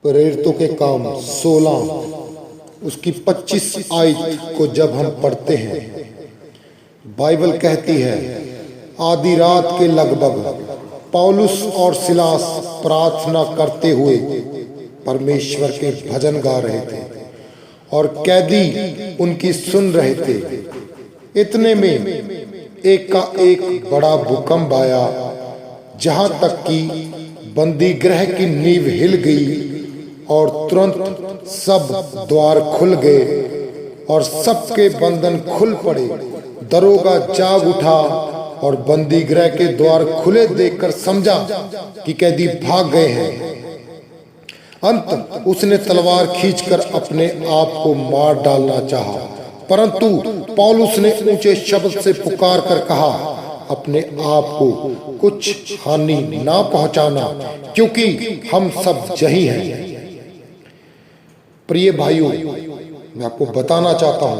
प्रेरितों के काम 16 उसकी 25 आयत को जब हम पढ़ते हैं, बाइबल कहती है आधी रात के लगभग पौलुस और सिलास प्रार्थना करते हुए परमेश्वर के भजन गा रहे थे और कैदी उनकी सुन रहे थे। इतने में एक का एक बड़ा भूकंप आया, जहां तक कि बंदी गृह की नींव हिल गई और तुरंत सब द्वार खुल गए और सबके बंधन खुल पड़े। दरोगा जाग उठा और बंदी गृह के द्वार खुले देखकर समझा कि कैदी भाग गए हैं। अंत उसने तलवार खींचकर अपने आप को मार डालना चाहा, परंतु पौलुस ने ऊंचे शब्द से पुकार कर कहा, अपने आप को कुछ हानि ना पहुंचाना, क्योंकि हम सब जही हैं। प्रिय भाइयों, मैं आपको बताना चाहता हूं,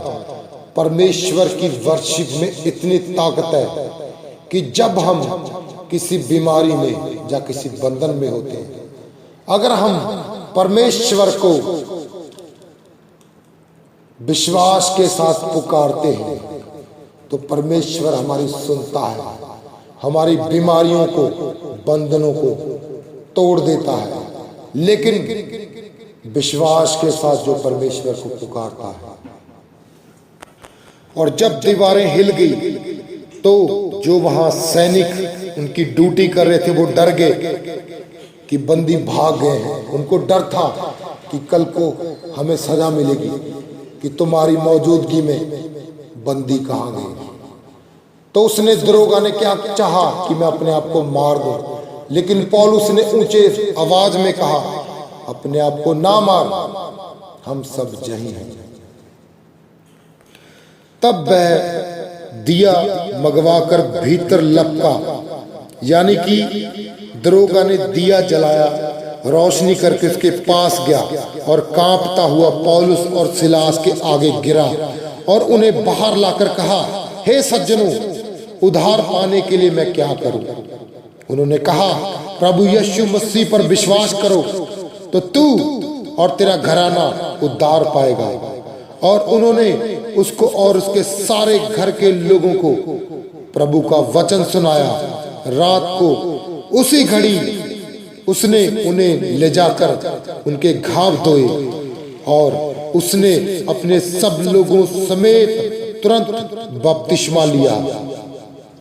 परमेश्वर की वर्शिप में इतनी ताकत है कि जब हम किसी बीमारी में या किसी बंधन में होते हैं, अगर हम परमेश्वर को विश्वास के साथ पुकारते हैं तो परमेश्वर हमारी सुनता है, हमारी बीमारियों को, बंधनों को तोड़ देता है। लेकिन विश्वास के साथ जो परमेश्वर को पुकारता है, और जब दीवारें हिल गई तो जो वहां सैनिक उनकी ड्यूटी कर रहे थे वो डर गए कि बंदी भाग गए हैं। उनको डर था कि कल को हमें सजा मिलेगी कि तुम्हारी मौजूदगी में बंदी कहां गई। तो उसने दरोगा ने क्या चाहा कि मैं अपने आप को मार दूं, लेकिन पौलुस ने ऊंचे आवाज में कहा, अपने आप को ना मार, हम सब जही हैं। तब वह दिया मंगवाकर भीतर लपका, यानी कि दरोगा ने दिया जलाया, रोशनी करके उसके पास गया और कांपता हुआ पौलुस और सिलास के आगे गिरा और उन्हें बाहर लाकर कहा, हे सज्जनों, उद्धार पाने के लिए मैं क्या करूं? उन्होंने कहा, प्रभु यीशु मसीह पर विश्वास करो तो तू और तेरा घराना उद्धार पाएगा। और उन्होंने उसको और उसके सारे घर के लोगों को प्रभु का वचन सुनाया। रात को उसी घड़ी उसने उन्हें ले जाकर उनके घाव धोए और उसने अपने सब लोगों समेत तुरंत बपतिस्मा लिया।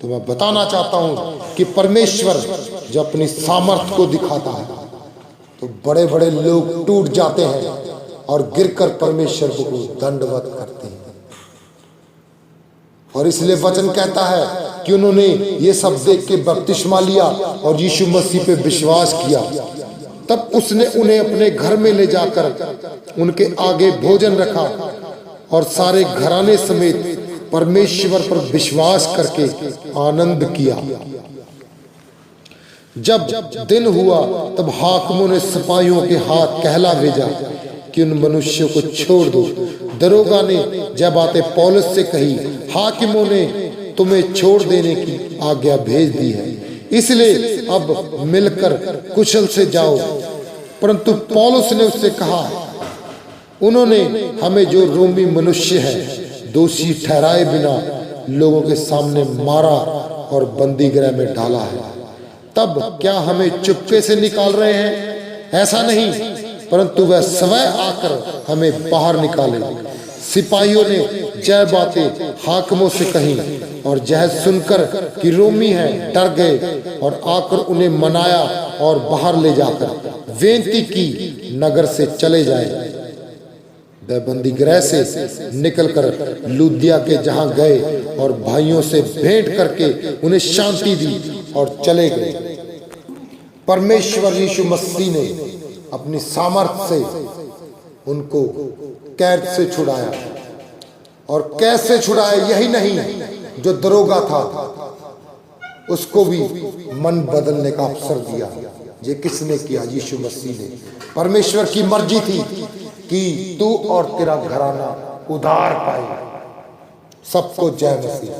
तो मैं बताना चाहता हूं कि परमेश्वर जो अपनी सामर्थ को दिखाता है तो बड़े बड़े लोग टूट जाते हैं और गिरकर परमेश्वर को दंडवत करते हैं। और इसलिए वचन कहता है कि उन्होंने ये सब देख के बपतिस्मा लिया और यीशु मसीह पे विश्वास किया। तब उसने उन्हें अपने घर में ले जाकर उनके आगे भोजन रखा और सारे घराने समेत परमेश्वर पर विश्वास करके आनंद किया। जब दिन हुआ तब हाकिमों ने सिपाहियों के हाथ कहला भेजा कि उन मनुष्यों को छोड़ दो। दरोगा ने जब बातें पौलुस से कही, हाकिमों ने तुम्हें छोड़ देने की आज्ञा भेज दी है, इसलिए अब मिलकर कुशल से जाओ। परंतु पौलुस ने उससे कहा, उन्होंने हमें जो रोमी मनुष्य है दोषी ठहराए बिना लोगों के सामने मारा और बंदी गृह में डाला है। तब क्या हमें चुपके से निकाल रहे हैं? ऐसा नहीं, परंतु वह स्वयं आकर हमें बाहर निकाले। सिपाहियों ने जय बातें हाकिमों से कही और जह सुनकर कि रोमी हैं डर गए और आकर उन्हें मनाया और बाहर ले जाकर बेनती की नगर से चले जाए। वह बंदी गृह से निकलकर लुदिया के जहां गए और भाइयों से भेंट करके उन्हें शांति दी और चले गए। परमेश्वर यीशु मसीह ने अपनी सामर्थ से उनको कैद से छुड़ाया। और कैसे छुड़ाया? यही नहीं, जो दरोगा था उसको भी मन बदलने का अवसर दिया। ये किसने किया? यीशु मसीह ने। परमेश्वर की मर्जी थी कि तू और तेरा घराना उद्धार पाए। सबको जय मसीह।